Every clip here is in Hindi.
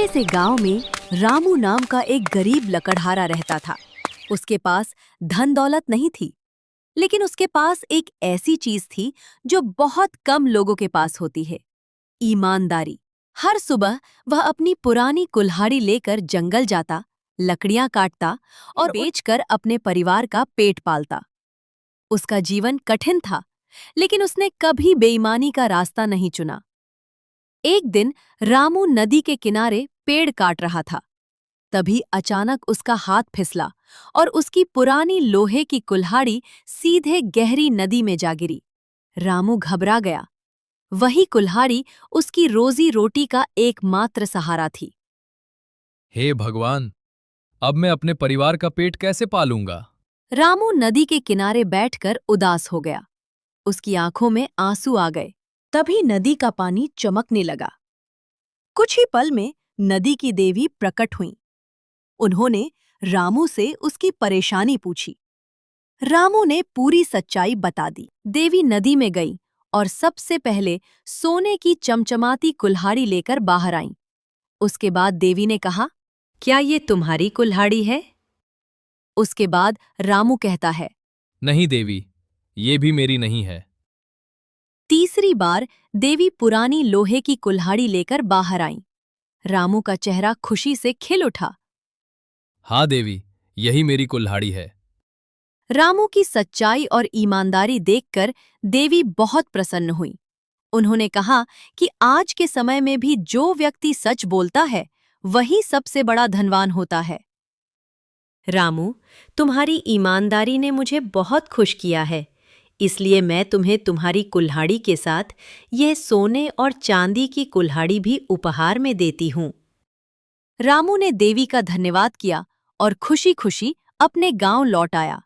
छोटे से गांव में रामू नाम का एक गरीब लकड़हारा रहता था। उसके पास धन दौलत नहीं थी, लेकिन उसके पास एक ऐसी चीज थी जो बहुत कम लोगों के पास होती है, ईमानदारी। हर सुबह वह अपनी पुरानी कुल्हाड़ी लेकर जंगल जाता, लकड़ियां काटता और बेचकर अपने परिवार का पेट पालता। उसका जीवन कठिन था, लेकिन उसने कभी बेईमानी का रास्ता नहीं चुना। एक दिन रामू नदी के किनारे पेड़ काट रहा था। तभी अचानक उसका हाथ फिसला और उसकी पुरानी लोहे की कुल्हाड़ी सीधे गहरी नदी में जा गिरी। रामू घबरा गया। वही कुल्हाड़ी उसकी रोजी रोटी का एकमात्र सहारा थी। हे भगवान, अब मैं अपने परिवार का पेट कैसे पालूंगा? रामू नदी के किनारे बैठकर उदास हो गया। उसकी आंखों में आंसू आ गए। तभी नदी का पानी चमकने लगा। कुछ ही पल में नदी की देवी प्रकट हुईं। उन्होंने रामू से उसकी परेशानी पूछी। रामू ने पूरी सच्चाई बता दी। देवी नदी में गई और सबसे पहले सोने की चमचमाती कुल्हाड़ी लेकर बाहर आईं। उसके बाद देवी ने कहा, क्या ये तुम्हारी कुल्हाड़ी है? उसके बाद रामू कहता है, नहीं देवी, ये भी मेरी नहीं है। तीसरी बार देवी पुरानी लोहे की कुल्हाड़ी लेकर बाहर आईं। रामू का चेहरा खुशी से खिल उठा। हाँ देवी, यही मेरी कुल्हाड़ी है। रामू की सच्चाई और ईमानदारी देखकर देवी बहुत प्रसन्न हुई। उन्होंने कहा कि आज के समय में भी जो व्यक्ति सच बोलता है, वही सबसे बड़ा धनवान होता है। रामू, तुम्हारी ईमानदारी ने मुझे बहुत खुश किया है, इसलिए मैं तुम्हें तुम्हारी कुल्हाड़ी के साथ यह सोने और चांदी की कुल्हाड़ी भी उपहार में देती हूँ। रामू ने देवी का धन्यवाद किया और खुशी खुशी अपने गांव लौट आया।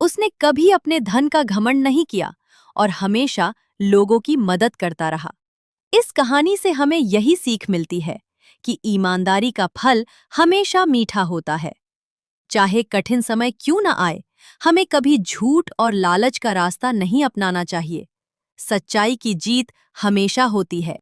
उसने कभी अपने धन का घमंड नहीं किया और हमेशा लोगों की मदद करता रहा। इस कहानी से हमें यही सीख मिलती है कि ईमानदारी का फल हमेशा मीठा होता है। चाहे कठिन समय क्यों न आए, हमें कभी झूठ और लालच का रास्ता नहीं अपनाना चाहिए। सच्चाई की जीत हमेशा होती है।